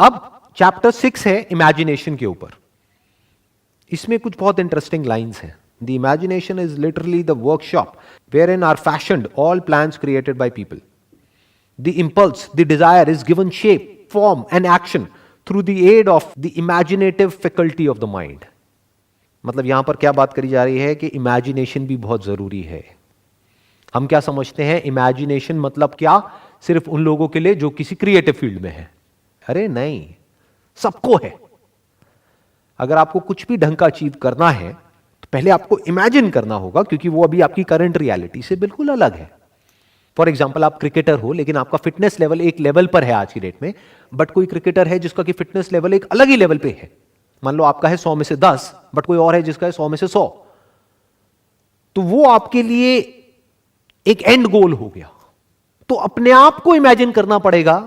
अब चैप्टर 6 है इमेजिनेशन के ऊपर। इसमें कुछ बहुत इंटरेस्टिंग लाइंस हैं। The imagination is literally the workshop where in are fashioned all plans created by people. The impulse, the desire is given shape, form and action through the aid of the imaginative faculty of the mind. मतलब यहां पर क्या बात करी जा रही है कि इमेजिनेशन भी बहुत जरूरी है। हम क्या समझते हैं इमेजिनेशन मतलब क्या, सिर्फ उन लोगों के लिए जो किसी क्रिएटिव फील्ड में है। अरे नहीं, सबको है। अगर आपको कुछ भी ढंग का अचीव करना है तो पहले आपको इमेजिन करना होगा, क्योंकि वो अभी आपकी करंट रियलिटी से बिल्कुल अलग है। फॉर एग्जाम्पल, आप क्रिकेटर हो लेकिन आपका फिटनेस लेवल एक लेवल पर है आज की डेट में, बट कोई क्रिकेटर है जिसका कि फिटनेस लेवल एक अलग ही लेवल पे है। मान लो आपका है 100 में से 10, बट कोई और है जिसका है 100 में से 100। तो वो आपके लिए एक एंड गोल हो गया। तो अपने आप को इमेजिन करना पड़ेगा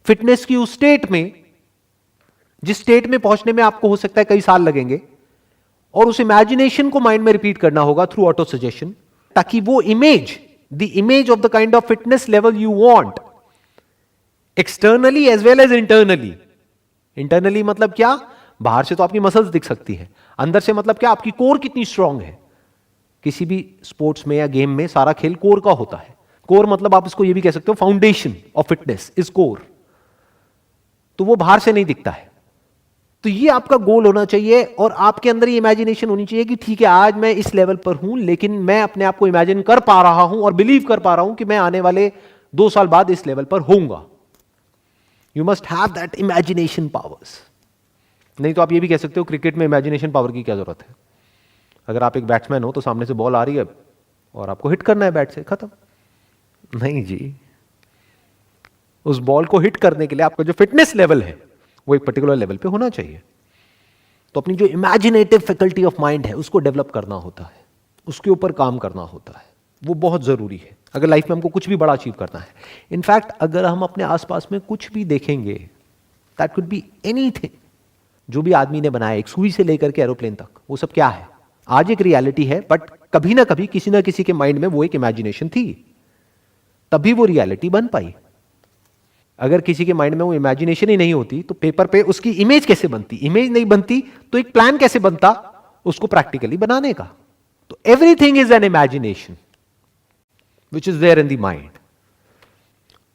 फिटनेस की उस स्टेट में, जिस स्टेट में पहुंचने में आपको हो सकता है कई साल लगेंगे, और उस इमेजिनेशन को माइंड में रिपीट करना होगा थ्रू ऑटो सजेशन, ताकि वो image, the image of the kind of fitness level you want, externally as well as internally. Internally मतलब क्या, बाहर से तो आपकी मसल्स दिख सकती है, अंदर से मतलब क्या, आपकी कोर कितनी स्ट्रांग है। किसी भी स्पोर्ट्स में या गेम में सारा खेल कोर का होता है। कोर मतलब आप इसको ये भी कह सकते हो, foundation of fitness is core. तो वो बाहर से नहीं दिखता है। तो ये आपका गोल होना चाहिए, और आपके अंदर ये इमेजिनेशन होनी चाहिए कि ठीक है, आज मैं इस लेवल पर हूं, लेकिन मैं अपने आप को इमेजिन कर पा रहा हूं और बिलीव कर पा रहा हूं कि मैं आने वाले 2 साल बाद इस लेवल पर होऊंगा। You must have that imagination powers. नहीं तो आप ये भी कह सकते हो क्रिकेट में इमेजिनेशन पावर की क्या जरूरत है। अगर आप एक बैट्समैन हो तो सामने से बॉल आ रही है और आपको हिट करना है बैट से, खत्म। नहीं जी, उस बॉल को हिट करने के लिए आपका जो फिटनेस लेवल है वो एक पर्टिकुलर लेवल पे होना चाहिए। तो अपनी जो इमेजिनेटिव फैकल्टी ऑफ माइंड है उसको डेवलप करना होता है, उसके ऊपर काम करना होता है। वो बहुत जरूरी है अगर लाइफ में हमको कुछ भी बड़ा अचीव करना है। इनफैक्ट अगर हम अपने आसपास में कुछ भी देखेंगे, दैट कुड बी एनीथिंग, जो भी आदमी ने बनाया, एक सुई से लेकर के एरोप्लेन तक, वो सब क्या है, आज एक रियलिटी है, बट कभी ना कभी किसी ना किसी के माइंड में वो एक इमेजिनेशन थी, तभी वो रियलिटी बन पाई। अगर किसी के माइंड में वो इमेजिनेशन ही नहीं होती तो पेपर पे उसकी इमेज कैसे बनती, इमेज नहीं बनती तो एक प्लान कैसे बनता उसको प्रैक्टिकली बनाने का। तो everything is an imagination which is there in the mind.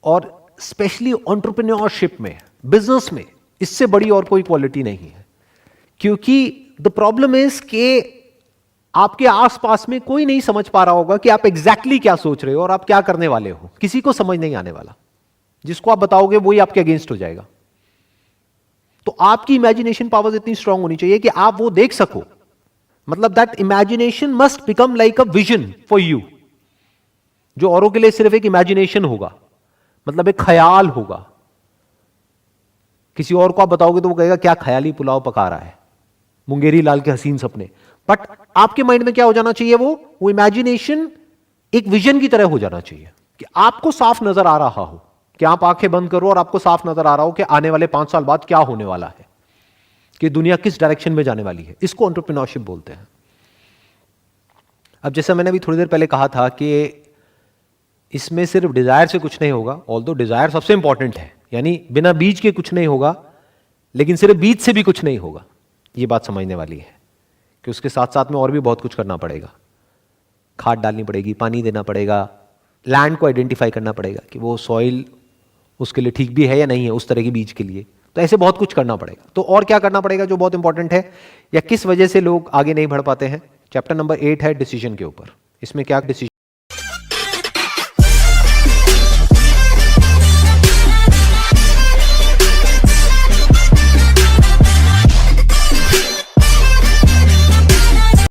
और स्पेशली एंटरप्रेन्योरशिप में, बिजनेस में, इससे बड़ी और कोई क्वालिटी नहीं है। क्योंकि द प्रॉब्लम इज कि आपके आसपास में कोई नहीं समझ पा रहा होगा कि आप एग्जैक्टली क्या सोच रहे हो और आप क्या करने वाले हो। किसी को समझ नहीं आने वाला। जिसको आप बताओगे वही आपके अगेंस्ट हो जाएगा। तो आपकी इमेजिनेशन पावर्स इतनी स्ट्रांग होनी चाहिए कि आप वो देख सको। मतलब that imagination must become like a vision for you, जो औरों के लिए सिर्फ एक इमेजिनेशन होगा, मतलब एक ख्याल होगा। किसी और को आप बताओगे तो वो कहेगा क्या ख्याली पुलाव पका रहा है, मुंगेरी लाल के हसीन सपने। बट आपके माइंड में क्या हो जाना चाहिए, वो इमेजिनेशन एक विजन की तरह हो जाना चाहिए कि आपको साफ नजर आ रहा हो, कि आप आंखें बंद करो और आपको साफ नजर आ रहा हो कि आने वाले 5 साल बाद क्या होने वाला है, कि दुनिया किस डायरेक्शन में जाने वाली है। इसको एंटरप्रेन्योरशिप बोलते हैं। अब जैसा मैंने अभी थोड़ी देर पहले कहा था कि इसमें सिर्फ डिजायर से कुछ नहीं होगा, ऑल्दो डिजायर सबसे इंपॉर्टेंट है, यानी बिना बीज के कुछ नहीं होगा, लेकिन सिर्फ बीज से भी कुछ नहीं होगा। ये बात समझने वाली है कि उसके साथ साथ में और भी बहुत कुछ करना पड़ेगा। खाद डालनी पड़ेगी, पानी देना पड़ेगा, लैंड को आइडेंटिफाई करना पड़ेगा कि वो सॉइल उसके लिए ठीक भी है या नहीं है उस तरह के बीज के लिए। तो ऐसे बहुत कुछ करना पड़ेगा। तो और क्या करना पड़ेगा जो बहुत इंपॉर्टेंट है, या किस वजह से लोग आगे नहीं बढ़ पाते हैं। चैप्टर नंबर 8 है डिसीजन के ऊपर। इसमें क्या डिसीजन